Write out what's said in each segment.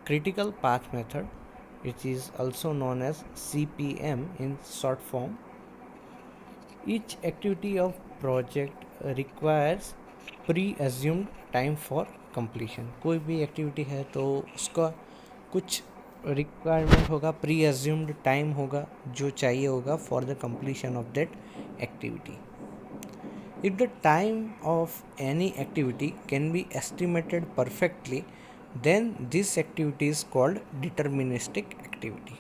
critical path method, which is also known as CPM in short form. Each activity of project requires pre-assumed time for completion. कोई भी activity है तो उसका कुछ requirement होगा, pre assumed time होगा जो चाहिए होगा for the completion of that activity. If the time of any activity can be estimated perfectly, then this activity is called deterministic activity.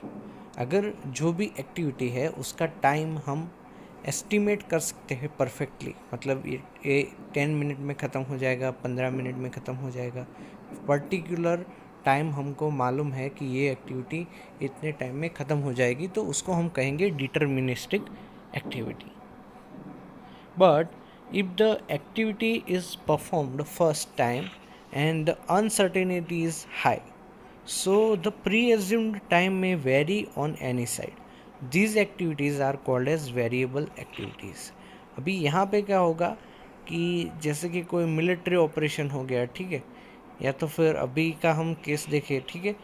अगर जो भी एक्टिविटी है उसका टाइम हम एस्टिमेट कर सकते हैं परफेक्टली, मतलब ये 10 मिनट में ख़त्म हो जाएगा, 15 मिनट में ख़त्म हो जाएगा, पर्टिकुलर टाइम हमको मालूम है कि ये एक्टिविटी इतने टाइम में ख़त्म हो जाएगी, तो उसको हम कहेंगे deterministic activity. But if the activity is performed first time and the uncertainty is high, so the pre-assumed time may vary on any side. These activities are called as variable activities. अभी यहाँ पे क्या होगा कि जैसे कि कोई military operation हो गया, ठीक है, या तो फिर अभी का हम केस देखें, ठीक है,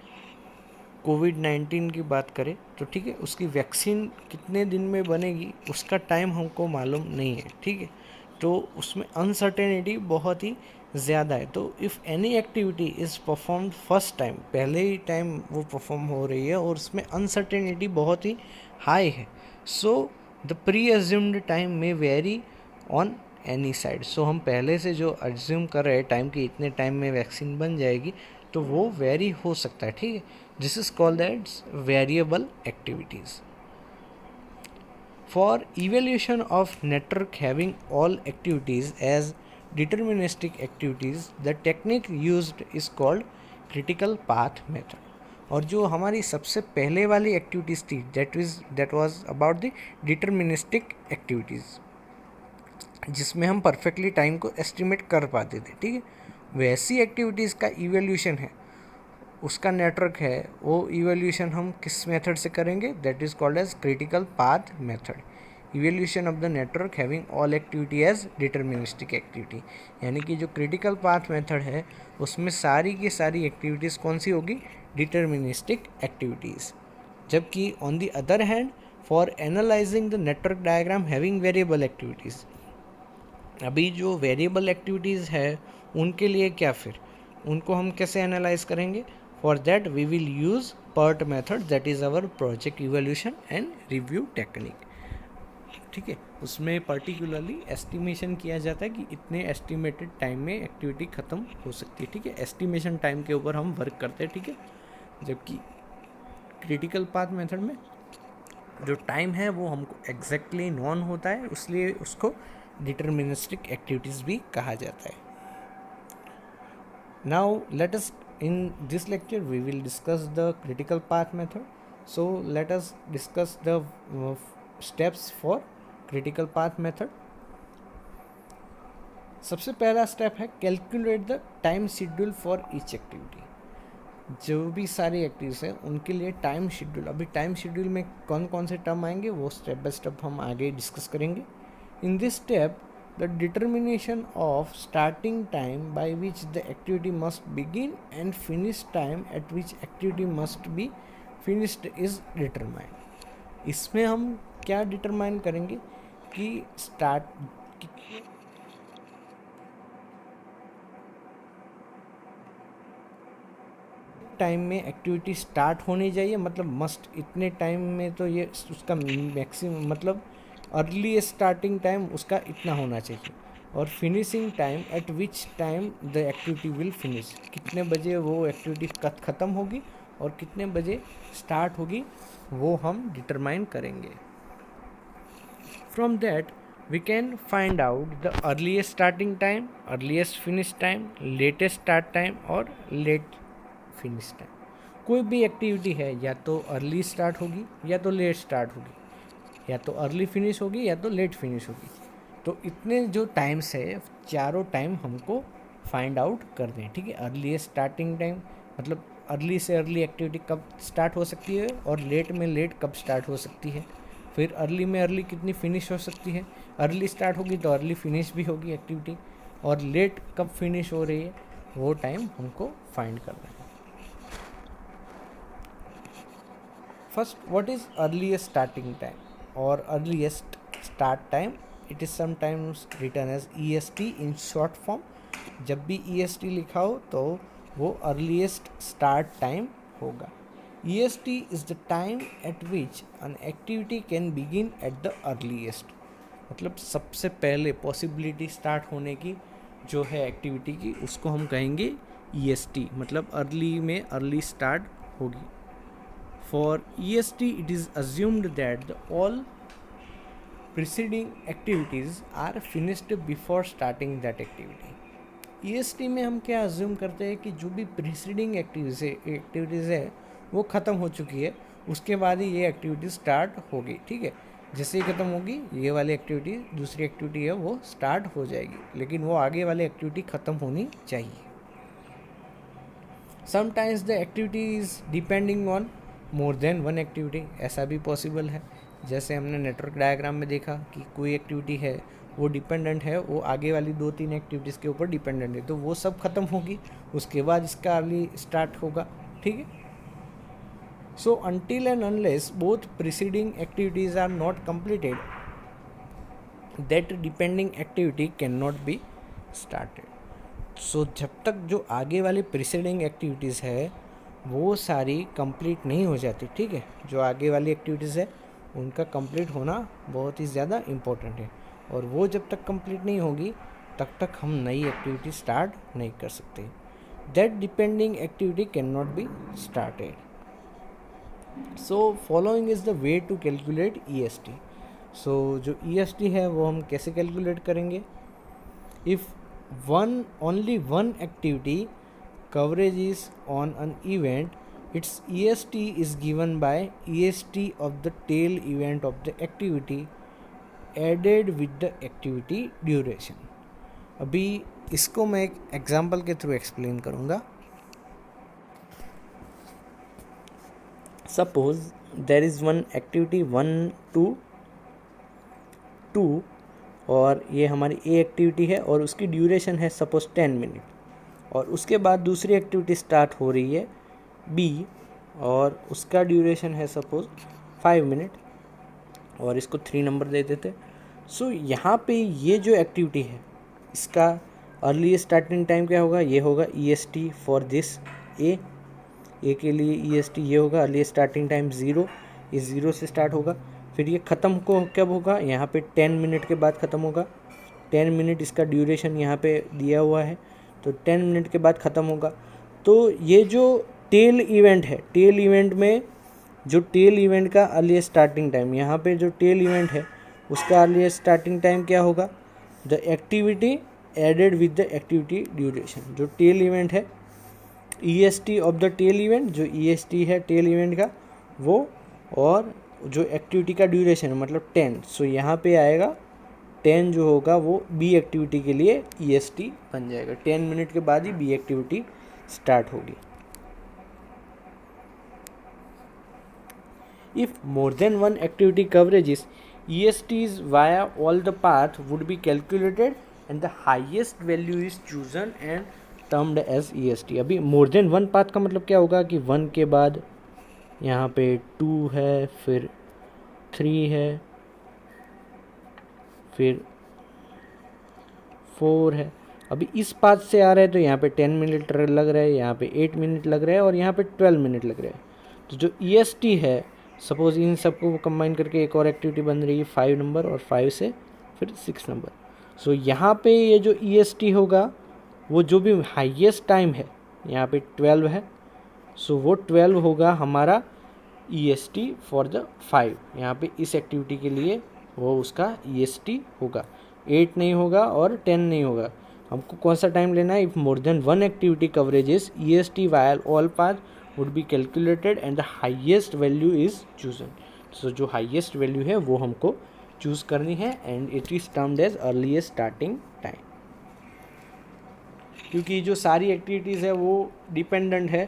कोविड-19 की बात करें तो ठीक है, उसकी वैक्सीन कितने दिन में बनेगी उसका टाइम हमको मालूम नहीं है, ठीक है, तो उसमें अनसर्टेनिटी बहुत ही ज़्यादा है. तो if any activity is performed first time, पहले ही टाइम वो परफॉर्म हो रही है और उसमें अनसर्टेनिटी बहुत ही हाई है, so the pre assumed time में वेरी ऑन एनी साइड. सो हम पहले से जो अज्यूम कर रहे हैं टाइम कि इतने टाइम में वैक्सीन बन जाएगी, तो वो वेरी हो सकता है, ठीक है. This is called that's variable activities. For evaluation of network having all activities as deterministic activities, the technique used is called critical path method. और जो हमारी सबसे पहले वाली एक्टिविटीज़ थी that was about the deterministic activities, जिसमें हम perfectly time को एस्टिमेट कर पाते थे, ठीक है, वैसी एक्टिविटीज़ का इवैल्यूएशन है, उसका नेटवर्क है, वो इवैल्यूएशन हम किस मेथड से करेंगे, that is called as critical path method. Evaluation of the network having all activity as deterministic activity, यानी कि जो क्रिटिकल पाथ मेथड है उसमें सारी की सारी एक्टिविटीज़ कौन सी होगी, डिटर्मिनिस्टिक एक्टिविटीज़. जबकि on the other hand for analysing the network diagram having variable activities, अभी जो वेरिएबल एक्टिविटीज़ है उनके लिए क्या, फिर उनको हम कैसे एनालाइज करेंगे, for that we will use PERT method, that is our project evaluation and review technique, ठीक है. उसमें पर्टिकुलरली एस्टिमेशन किया जाता है कि इतने एस्टिमेटेड टाइम में एक्टिविटी ख़त्म हो सकती है, ठीक है, एस्टिमेशन टाइम के ऊपर हम वर्क करते हैं, ठीक है. जबकि क्रिटिकल पाथ मेथड में जो टाइम है वो हमको एग्जैक्टली नॉन होता है, इसलिए उसको डिटर्मिनिस्टिक एक्टिविटीज़ भी कहा जाता है. Now let us in this lecture we will discuss the critical path method. So let us discuss the steps for critical path method. सबसे पहला स्टेप है calculate the time schedule for each activity. जो भी सारी activities हैं उनके लिए time schedule, अभी टाइम शेड्यूल में कौन कौन से टर्म आएंगे वो स्टेप बाय स्टेप हम आगे डिस्कस करेंगे. In this step the determination of starting time by which the activity must begin and finish time at which activity must be finished is determined. इसमें हम क्या डिटरमाइन करेंगे कि स्टार्ट टाइम में activity start होनी चाहिए, मतलब मस्ट इतने टाइम में, तो ये उसका मैक्सिमम मतलब अर्ली स्टार्टिंग टाइम उसका इतना होना चाहिए, और finishing time eight which time the activity will finish, कितने बजे वो एक्टिविटी ख़त्म होगी और कितने बजे स्टार्ट होगी वो हम डिटरमाइन करेंगे. From that we can find out the earliest starting time, earliest finish time, latest start time और लेट फिनिश टाइम. कोई भी एक्टिविटी है या तो अर्ली स्टार्ट होगी या तो लेट स्टार्ट होगी, या तो अर्ली फिनिश होगी या तो लेट फिनिश होगी. तो इतने जो टाइम्स है चारों टाइम हमको फाइंड आउट कर दें, ठीक है. अर्ली स्टार्टिंग टाइम मतलब अर्ली से अर्ली एक्टिविटी कब स्टार्ट हो सकती है और लेट में लेट कब स्टार्ट हो सकती है, फिर अर्ली में अर्ली कितनी फिनिश हो सकती है, अर्ली स्टार्ट होगी तो अर्ली फिनिश भी होगी एक्टिविटी, और लेट कब फिनिश हो रही है वो टाइम हमको फाइंड करना है. First, what is earliest starting time or earliest start time? It is sometimes written as EST in short form. जब भी EST लिखा हो तो वो earliest start time होगा. EST is the time at which an activity can begin at the earliest. मतलब सबसे पहले पॉसिबिलिटी स्टार्ट होने की जो है एक्टिविटी की, उसको हम कहेंगे EST, मतलब अर्ली में अर्ली स्टार्ट होगी. For EST, it is assumed that all preceding activities are finished before starting that activity. EST में हम क्या अज्यूम करते हैं कि जो भी प्रीसीडिंग एक्टिविटीज़ है वो ख़त्म हो चुकी है, उसके बाद ही ये एक्टिविटी स्टार्ट होगी. ठीक है, जैसे ही ख़त्म होगी ये वाली एक्टिविटी, दूसरी एक्टिविटी है वो स्टार्ट हो जाएगी, लेकिन वो आगे वाली एक्टिविटी ख़त्म होनी चाहिए. Sometimes the activity is depending on more than one activity, ऐसा भी पॉसिबल है. जैसे हमने नेटवर्क डायग्राम में देखा कि कोई एक्टिविटी है वो डिपेंडेंट है, वो आगे वाली 2-3 एक्टिविटीज़ के ऊपर डिपेंडेंट है, तो वो सब ख़त्म होगी, उसके बाद इसका अर्ली स्टार्ट होगा. ठीक है. So until and unless both preceding activities are not completed, that depending activity can not be started. So जब तक जो आगे वाली प्रीसीडिंग एक्टिविटीज़ है वो सारी कंप्लीट नहीं हो जाती. ठीक है, जो आगे वाली एक्टिविटीज़ है उनका कंप्लीट होना बहुत ही ज़्यादा इम्पोर्टेंट है, और वो जब तक कंप्लीट नहीं होगी तब तक हम नई एक्टिविटी स्टार्ट नहीं कर सकते. That depending activity can not be started. So following is the way to calculate EST. So जो EST है वो हम कैसे कैलकुलेट करेंगे? If only one activity coverage is on an event, its EST is given by EST of the tail event of the activity added with the activity duration. अभी इसको मैं एक एग्जाम्पल के थ्रू एक्सप्लेन करूँगा. Suppose there is one activity 1 to 2 और ये हमारी ए activity है और उसकी ड्यूरेशन है सपोज 10 मिनट, और उसके बाद दूसरी एक्टिविटी स्टार्ट हो रही है बी और उसका ड्यूरेशन है सपोज 5 मिनट, और इसको 3 नंबर दे देते. सो यहाँ पे ये जो एक्टिविटी है इसका अर्ली स्टार्टिंग टाइम क्या होगा? ये होगा EST फॉर दिस ए के लिए EST ये होगा अर्ली स्टार्टिंग टाइम 0, ये 0 से स्टार्ट होगा. फिर ये ख़त्म को कब होगा? यहाँ पे 10 मिनट के बाद ख़त्म होगा. 10 मिनट इसका ड्यूरेशन यहाँ पे दिया हुआ है, तो 10 मिनट के बाद ख़त्म होगा. तो ये जो टेल इवेंट है, टेल इवेंट में जो टेल इवेंट का अर्ली स्टार्टिंग टाइम, यहाँ पे जो टेल इवेंट है उसका अर्ली स्टार्टिंग टाइम क्या होगा? The activity added with the activity duration. जो टेल इवेंट है EST of the tail event, जो EST है टेल इवेंट का वो, और जो एक्टिविटी का ड्यूरेशन मतलब 10. सो यहाँ पे आएगा 10 जो होगा वो बी एक्टिविटी के लिए EST बन जाएगा. 10 मिनट के बाद ही बी एक्टिविटी स्टार्ट होगी. If more than one activity coverages, ESTs via all the path would be calculated and the highest value is chosen and termed as EST. अभी मोर than one path का मतलब क्या होगा कि 1 के बाद यहाँ पे 2 है, फिर 3 है, फिर 4 है. अभी इस पाथ से आ रहा है तो यहाँ पे 10 मिनट लग रहा है, यहाँ पे 8 मिनट लग रहा है, और यहाँ पे 12 मिनट लग रहा है. तो जो EST है सपोज इन सबको कंबाइन करके एक और एक्टिविटी बन रही है 5 नंबर, और 5 से फिर 6 नंबर. सो यहाँ पे ये जो EST होगा वो जो भी हाईएस्ट टाइम है यहाँ पे 12 है, सो वो 12 होगा हमारा EST फॉर द 5. यहाँ पे इस एक्टिविटी के लिए वो उसका EST होगा. 8 नहीं होगा और 10 नहीं होगा. हमको कौन सा टाइम लेना है? If more than one activity converges EST via all path would be calculated and the highest value is chosen. So जो हाईएस्ट वैल्यू है वो हमको चूज़ करनी है, and it is termed as earliest starting time. क्योंकि जो सारी activities है वो डिपेंडेंट है,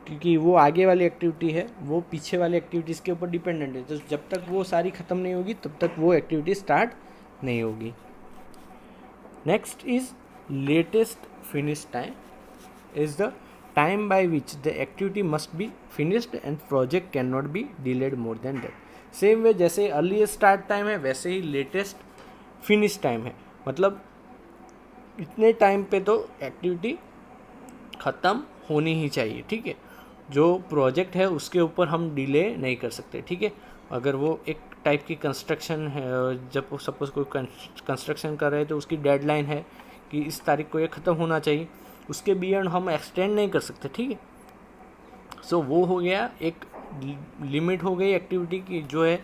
क्योंकि वो आगे वाली एक्टिविटी है वो पीछे वाली एक्टिविटीज़ के ऊपर डिपेंडेंट है. तो जब तक वो सारी ख़त्म नहीं होगी तब तक वो एक्टिविटी स्टार्ट नहीं होगी. Next is latest finish time is the time by which the activity must be finished and project cannot be delayed more than that. Same way जैसे अर्लीस्ट स्टार्ट टाइम है वैसे ही लेटेस्ट फिनिश टाइम है, मतलब इतने time पे तो activity ख़त्म होनी ही चाहिए, ठीक है। जो प्रोजेक्ट है उसके ऊपर हम डिले नहीं कर सकते, ठीक है। अगर वो एक टाइप की कंस्ट्रक्शन है, जब सपोज़ कोई कंस्ट्रक्शन कर रहे हैं तो उसकी डेडलाइन है कि इस तारीख को ये ख़त्म होना चाहिए, उसके बियॉन्ड हम एक्सटेंड नहीं कर सकते, ठीक है। सो वो हो गया, एक लिमिट हो गई एक्टिविटी की जो है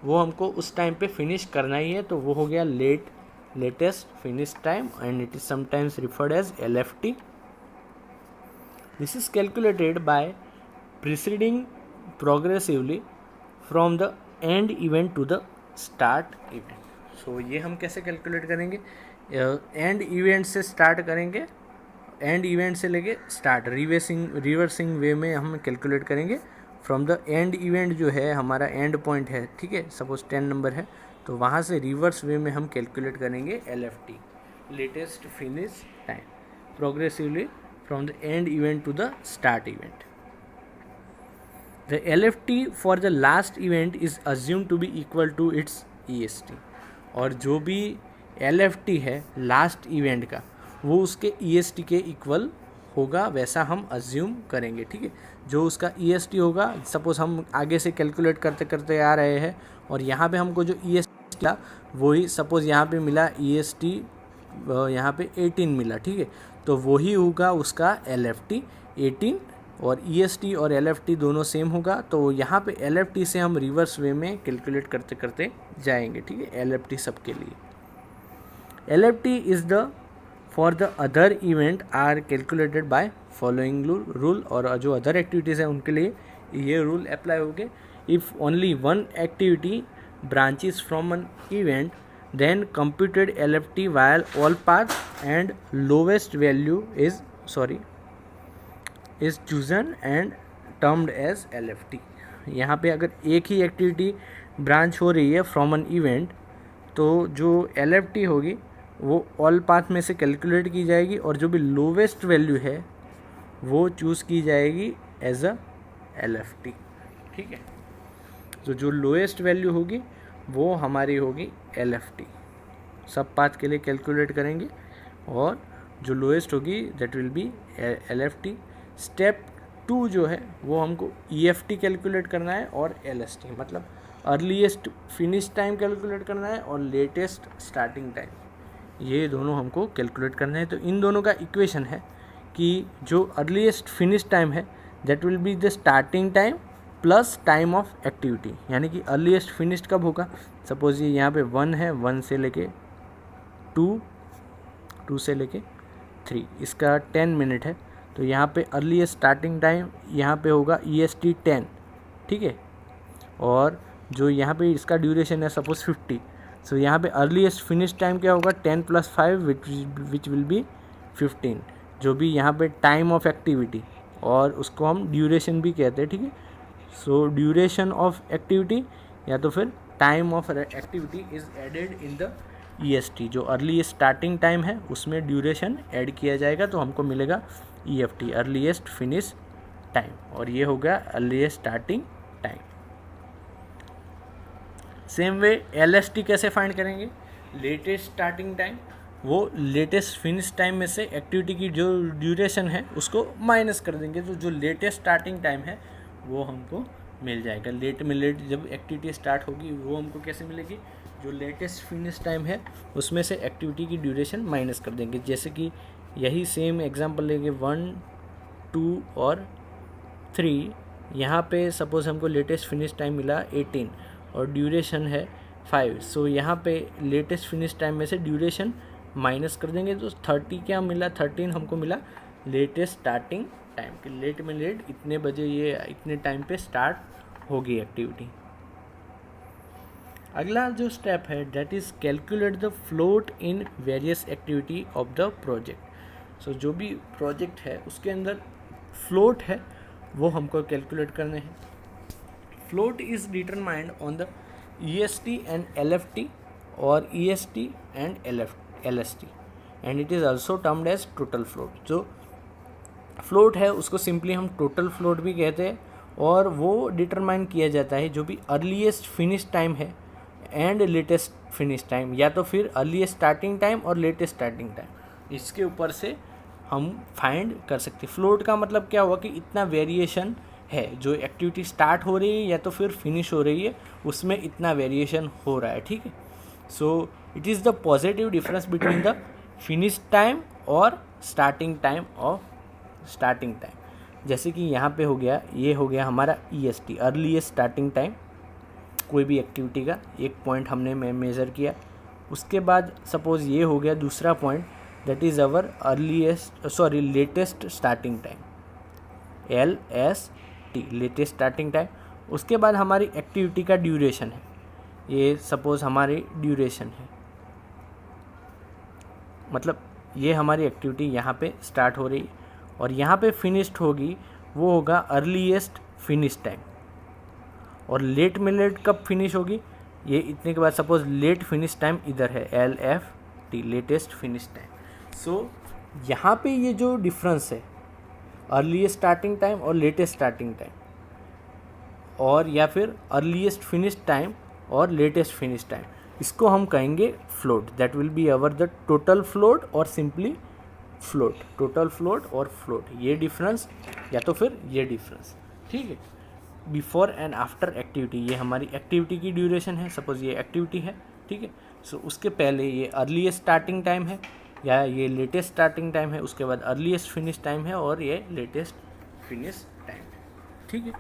वो हमको उस टाइम पे फिनिश करना ही है, तो वो हो गया latest finish time and it is sometimes referred as LFT. This is calculated by proceeding progressively from the end event to the start event. So ये हम कैसे कैलकुलेट करेंगे, एंड इवेंट से स्टार्ट करेंगे, एंड इवेंट से लेके start reversing वे में हम कैलकुलेट करेंगे फ्रॉम द एंड इवेंट जो है हमारा एंड पॉइंट है, ठीक है। सपोज 10 नंबर है तो वहाँ से रिवर्स वे में हम कैलकुलेट करेंगे LFT, latest finish time, progressively from the end event to the start event. The LFT for the last event is assumed to be equal to its EST. और जो भी LFT है last event का वो उसके EST के equal होगा, वैसा हम अज्यूम करेंगे, ठीक है। जो उसका EST होगा, सपोज हम आगे से कैलकुलेट करते करते आ रहे हैं और यहाँ पे हमको जो EST मिला वही सपोज यहाँ पे मिला EST यहाँ पे 18 मिला, ठीक है। तो वही होगा उसका LFT 18, और EST और LFT दोनों सेम होगा, तो यहाँ पे LFT से हम रिवर्स वे में कैलकुलेट करते करते जाएंगे, ठीक है। LFT सबके लिए LFT is the for the other event are calculated by following rule, और जो अदर एक्टिविटीज़ हैं उनके लिए ये रूल अप्लाई होंगे। If only one activity branches from an event then computed LFT while all paths and lowest value is chosen and termed as LFT. यहाँ पे अगर एक ही एक्टिविटी ब्रांच हो रही है फ्रॉम एन इवेंट तो जो LFT होगी वो ऑल पाथ में से कैलकुलेट की जाएगी, और जो भी लोवेस्ट वैल्यू है वो चूज़ की जाएगी एज अ LFT, ठीक है। तो जो लोएस्ट वैल्यू होगी वो हमारी होगी LFT, सब पाथ के लिए कैलकुलेट करेंगे, और जो लोएस्ट होगी that will B LFT. Step 2 जो है वो हमको EFT कैलकुलेट करना है और LST, मतलब अर्लीस्ट फिनिश टाइम कैलकुलेट करना है और लेटेस्ट स्टार्टिंग टाइम, ये दोनों हमको कैलकुलेट करना है। तो इन दोनों का इक्वेशन है कि जो अर्लीस्ट फिनिश टाइम है that will be the starting time plus time of activity, यानी कि अर्लीस्ट फिनिश्ड कब होगा, सपोज ये यहाँ पे 1 है, 1 से लेके 2, 2 से लेके 3, इसका 10 मिनट है, तो यहाँ पे अर्लीस्ट स्टार्टिंग टाइम यहाँ पे होगा EST 10, ठीक है। और जो यहाँ पे इसका ड्यूरेशन है सपोज 50, सो यहाँ पे अर्लीस्ट फिनिश टाइम क्या होगा 10 + 5 विच विल बी 15, जो भी यहाँ पे टाइम ऑफ एक्टिविटी, और उसको हम ड्यूरेशन भी कहते हैं, ठीक है। सो ड्यूरेशन ऑफ एक्टिविटी या तो फिर time of activity is added in the EST, जो अर्लीस्ट स्टार्टिंग टाइम है उसमें ड्यूरेशन ऐड किया जाएगा, तो हमको मिलेगा EFT, अर्लीस्ट फिनिश टाइम, और ये हो गया earliest starting time. Same way LST कैसे फाइंड करेंगे, लेटेस्ट स्टार्टिंग टाइम, वो लेटेस्ट फिनिश टाइम में से एक्टिविटी की जो ड्यूरेशन है उसको माइनस कर देंगे, तो जो लेटेस्ट स्टार्टिंग टाइम है वो हमको मिल जाएगा। लेट में लेट जब एक्टिविटी स्टार्ट होगी वो हमको कैसे मिलेगी, जो लेटेस्ट फिनिश टाइम है उसमें से एक्टिविटी की ड्यूरेशन माइनस कर देंगे। जैसे कि यही सेम एग्जांपल लेंगे 1, 2 और 3, यहाँ पे सपोज हमको लेटेस्ट फिनिश टाइम मिला 18 और ड्यूरेशन है 5, सो यहाँ पे लेटेस्ट फिनिश टाइम में से ड्यूरेशन माइनस कर देंगे, तो 30 क्या मिला, 13 हमको मिला लेटेस्ट स्टार्टिंग टाइम, कि लेट में लेट इतने बजे ये इतने टाइम पे स्टार्ट होगी एक्टिविटी। अगला जो स्टेप है that is calculate the float in various activity of the project. So जो भी प्रोजेक्ट है उसके अंदर फ्लोट है वो हमको कैलकुलेट करने हैं। Float is determined on the EST and LFT और EST and LST, and it is also termed as total float. जो फ्लोट है उसको सिंपली हम टोटल फ्लोट भी कहते हैं, और वो डिटरमाइन किया जाता है जो भी अर्लीस्ट फिनिश टाइम है एंड लेटेस्ट फिनिश टाइम, या तो फिर अर्लीस्ट स्टार्टिंग टाइम और लेटेस्ट स्टार्टिंग टाइम, इसके ऊपर से हम फाइंड कर सकते हैं। फ्लोट का मतलब क्या हुआ कि इतना वेरिएशन है, जो एक्टिविटी स्टार्ट हो रही है या तो फिर फिनिश हो रही है उसमें इतना वेरिएशन हो रहा है, ठीक है। So it is the positive difference between the finish time और starting time of starting time. जैसे कि यहाँ पे हो गया, ये हो गया हमारा EST, अर्लीस्ट स्टार्टिंग टाइम, कोई भी एक्टिविटी का एक पॉइंट हमने मेज़र किया। उसके बाद सपोज़ ये हो गया दूसरा point, that is our latest starting time, LST, latest starting time. उसके बाद हमारी एक्टिविटी का ड्यूरेशन है, ये सपोज़ हमारी ड्यूरेशन है, मतलब ये हमारी एक्टिविटी यहाँ पे स्टार्ट हो रही है और यहाँ पे फिनिश्ड होगी, वो होगा अर्लीस्ट फिनिश टाइम। और लेट में लेट कब फिनिश होगी, ये इतने के बाद सपोज लेट फिनिश टाइम इधर है, LFT, लेटेस्ट फिनिश टाइम। सो यहाँ पे ये जो डिफरेंस है अर्लीस्ट स्टार्टिंग टाइम और लेटेस्ट स्टार्टिंग टाइम, और या फिर अर्लीस्ट फिनिश टाइम और लेटेस्ट फिनिश टाइम, इसको हम कहेंगे float. That will be our the total float और सिंपली फ्लोट, टोटल फ्लोट और फ्लोट, ये डिफरेंस या तो फिर ये डिफरेंस, ठीक है। बिफोर एंड आफ्टर एक्टिविटी, ये हमारी एक्टिविटी की ड्यूरेशन है, सपोज ये एक्टिविटी है, ठीक है। सो उसके पहले ये अर्लीस्ट स्टार्टिंग टाइम है या ये लेटेस्ट स्टार्टिंग टाइम है, उसके बाद अर्लीस्ट फिनिश टाइम है और ये लेटेस्ट फिनिश टाइम है, ठीक है।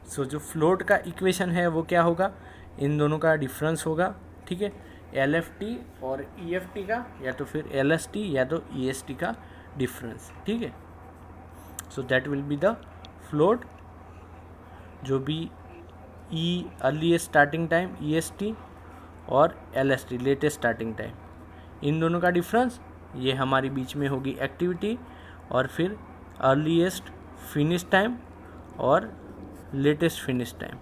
सो जो फ्लोट का इक्वेशन है वो क्या होगा, इन दोनों का डिफरेंस होगा, ठीक है, LFT और EFT का, या तो फिर LST या तो EST का डिफरेंस, ठीक है। So that will be the float, जो भी अर्लीस्ट स्टार्टिंग टाइम EST और LST, लेटेस्ट स्टार्टिंग टाइम, इन दोनों का डिफरेंस, ये हमारी बीच में होगी एक्टिविटी, और फिर अर्लीस्ट फिनिश टाइम और लेटेस्ट फिनिश टाइम,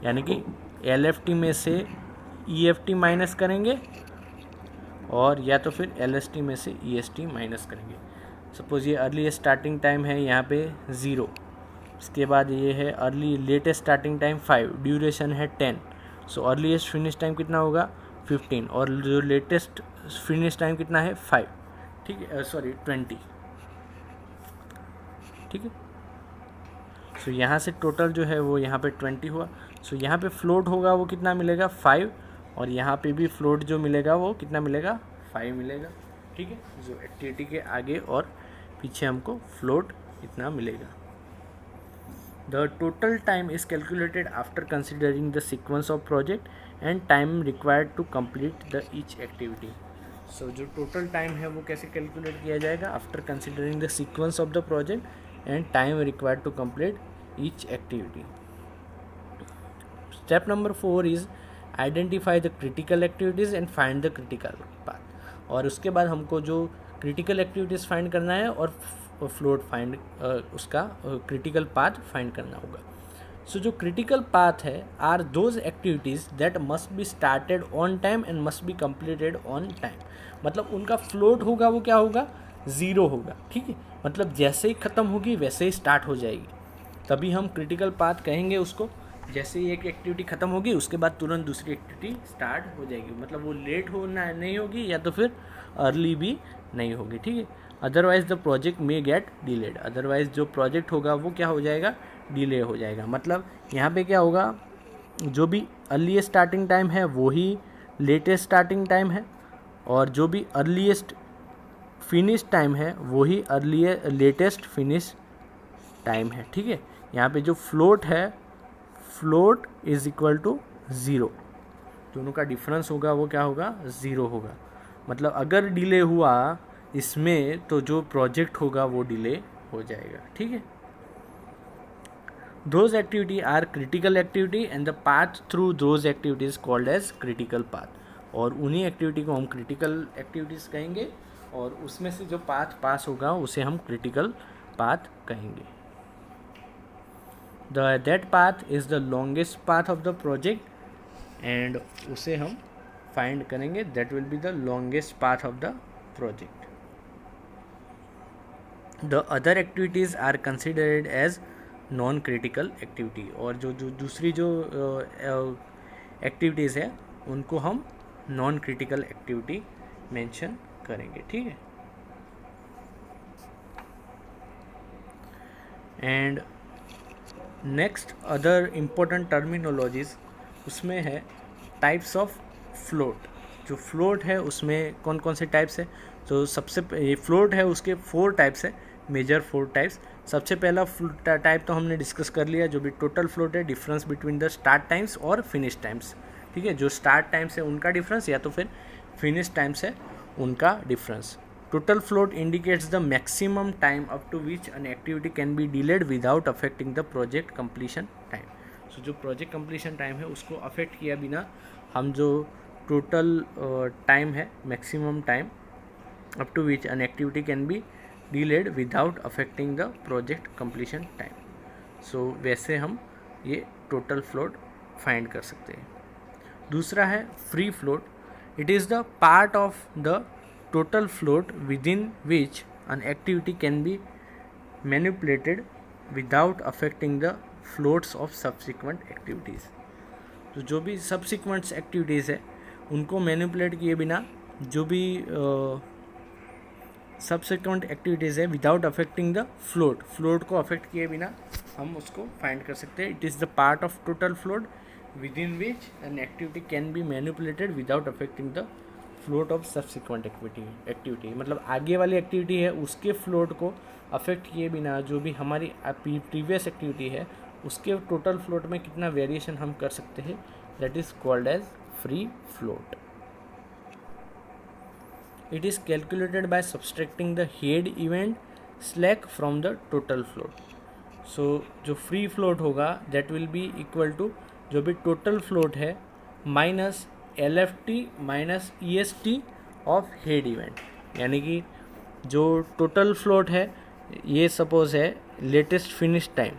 यानी कि LFT में से EFT माइनस करेंगे और या तो फिर LST में से EST माइनस करेंगे। सपोज ये अर्लीस्ट स्टार्टिंग टाइम है यहाँ पे 0, इसके बाद ये है लेटेस्ट स्टार्टिंग टाइम 5, ड्यूरेशन है 10, सो अर्लीस्ट फिनिश टाइम कितना होगा 15, और जो लेटेस्ट फिनिश टाइम कितना है 5, ठीक है, 20, ठीक है। सो यहाँ से टोटल जो है वो यहाँ पे 20 हुआ। सो यहाँ पे फ्लोट होगा वो कितना मिलेगा 5, और यहाँ पे भी फ्लोट जो मिलेगा वो कितना मिलेगा 5 मिलेगा, ठीक है। जो एक्टिविटी के आगे और पीछे हमको फ्लोट इतना मिलेगा। The total time is calculated after considering the sequence of project and time required to complete the each activity. So जो टोटल टाइम है वो कैसे कैलकुलेट किया जाएगा, after considering the sequence of the project and time required to complete each activity. Step number 4 is identify the critical activities and find the critical path. और उसके बाद हमको जो क्रिटिकल एक्टिविटीज़ फाइंड करना है और फ्लोट फाइंड उसका critical path find करना होगा। सो जो क्रिटिकल पाथ है are those activities that must be started on time and must be completed on time. मतलब उनका फ्लोट होगा वो क्या होगा 0 होगा, ठीक है। मतलब जैसे ही ख़त्म होगी वैसे ही स्टार्ट हो जाएगी, तभी हम क्रिटिकल पाथ कहेंगे उसको। जैसे ही एक एक्टिविटी ख़त्म होगी उसके बाद तुरंत दूसरी एक्टिविटी स्टार्ट हो जाएगी, मतलब वो लेट होना नहीं होगी या तो फिर अर्ली भी नहीं होगी, ठीक है। Otherwise the project may gate delayed, otherwise जो प्रोजेक्ट होगा वो क्या हो जाएगा डिले हो जाएगा। मतलब यहाँ पे क्या होगा, जो भी अर्लीस्ट स्टार्टिंग टाइम है वो ही लेटेस्ट स्टार्टिंग टाइम है, और जो भी अर्लीस्ट फिनिश टाइम है वो ही लेटेस्ट फिनिश टाइम है, ठीक है। यहाँ पे जो फ्लोट है, फ्लोट इज इक्वल टू 0, दोनों का डिफरेंस होगा वो क्या होगा 0 होगा। मतलब अगर डिले हुआ इसमें तो जो प्रोजेक्ट होगा वो डिले हो जाएगा, ठीक है। Those activity are critical activity and the path through those activities called as critical path. और उन्हीं एक्टिविटी को हम क्रिटिकल एक्टिविटीज़ कहेंगे, और उसमें से जो पाथ पास होगा उसे हम क्रिटिकल पाथ कहेंगे। That path is the longest path of the project, and उसे हम फाइंड करेंगे, that will be the longest path of the project. The other activities are considered as non critical activity, और जो जो दूसरी जो activities है उनको हम नॉन क्रिटिकल एक्टिविटी मेंशन करेंगे, ठीक है। And next other important terminologies उसमें है टाइप्स ऑफ फ्लोट। जो फ्लोट है उसमें कौन कौन से टाइप्स है, तो सबसे ये फ्लोट है उसके 4 टाइप्स है, मेजर 4 टाइप्स। सबसे पहला टाइप तो हमने डिस्कस कर लिया, जो भी टोटल फ्लोट है, difference between the start times और फिनिश टाइम्स, ठीक है। जो स्टार्ट टाइम्स है उनका डिफरेंस या तो फिर फिनिश टाइम्स है उनका difference. Total float indicates the maximum time up to which an activity can be delayed without affecting the project completion time. So जो प्रोजेक्ट कंप्लीशन टाइम है उसको अफेक्ट किया बिना हम जो टोटल टाइम है, maximum time up to which an activity can be delayed without affecting the project completion time. So वैसे हम ये टोटल फ्लोट फाइंड कर सकते हैं। दूसरा है free float. It is the part of the total float within which an activity can be manipulated without affecting the floats of subsequent activities। तो जो भी subsequent activities है उनको मैनिपुलेट किए बिना जो भी subsequent activities है without affecting the float को affect किए बिना हम उसको find कर सकते हैं। It is the part of total float within which an activity can be manipulated without affecting the float of subsequent activity, मतलब आगे वाली एक्टिविटी है उसके फ्लोट को अफेक्ट किए बिना जो भी हमारी प्रीवियस एक्टिविटी है उसके टोटल फ्लोट में कितना वेरिएशन हम कर सकते हैं, that is called as free float. It is calculated by subtracting the head event slack from the total float. So जो फ्री फ्लोट होगा that will be equal to जो भी टोटल फ्लोट है minus LFT minus EST of head event. यानी कि जो total float है ये सपोज है latest finish time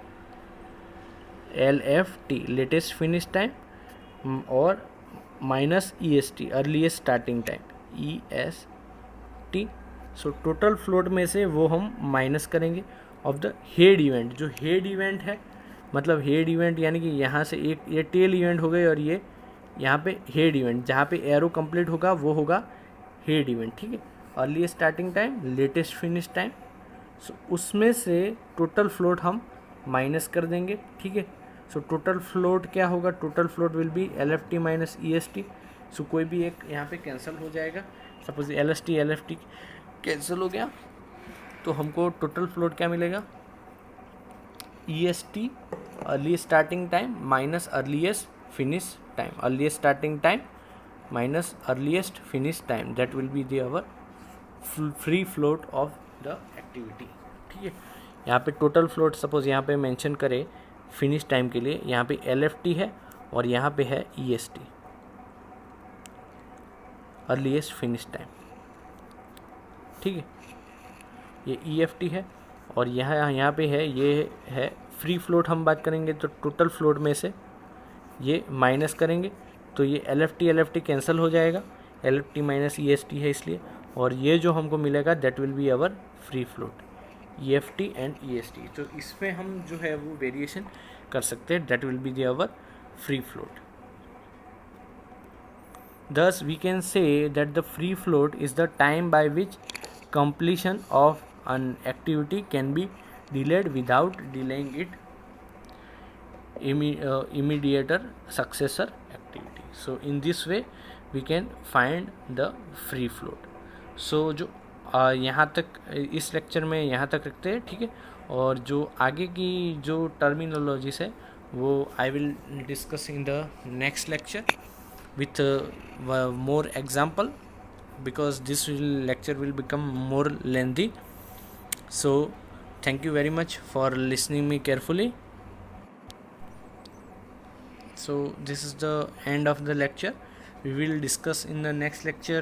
LFT latest finish time और minus EST earliest starting time EST। So total float में से वो हम माइनस करेंगे ऑफ द हेड इवेंट। जो हेड इवेंट है मतलब हेड इवेंट यानी कि यहाँ से एक ये टेल इवेंट हो गए और ये यहाँ पे हेड इवेंट, जहाँ पे एरो कंप्लीट होगा वो होगा हेड इवेंट, ठीक है। Early starting time latest finish time, so उसमें से टोटल फ्लोट हम माइनस कर देंगे, ठीक है। सो टोटल फ्लोट क्या होगा, total float will be LFT minus EST। सो कोई भी एक यहाँ पे कैंसिल हो जाएगा, सपोज LFT कैंसिल हो गया तो हमको टोटल फ्लोट क्या मिलेगा, EST early starting time minus earliest finish time, earliest starting time minus earliest finish time, that will be the our free float of the activity, ठीक है। यहाँ पे टोटल फ्लोट सपोज यहाँ पे मेंशन करें finish time के लिए, यहाँ पे LFT है और यहाँ पे है EST अर्लीस्ट फिनिश टाइम, ठीक है। ये EFT है और यहाँ पे है ये है फ्री फ्लोट। हम बात करेंगे तो टोटल फ्लोट में से ये माइनस करेंगे तो ये LFT कैंसिल हो जाएगा, LFT माइनस EST है इसलिए, और ये जो हमको मिलेगा that will be our free float EFT and EST। तो इसमें हम जो है वो वेरिएशन कर सकते हैं, that will be the our free float. Thus we can say that the free float is the time by which completion of an activity can be delayed without delaying it immediate successor activity. So in this way we can find the free float. So जो यहाँ तक इस lecture में यहाँ तक रखते हैं, ठीक है। और जो आगे की जो टर्मिनोलॉजीज है वो I will discuss in the next lecture with more example, because this lecture will become more lengthy. So thank you very much for listening me carefully. So this is the end of the lecture. We will discuss in the next lecture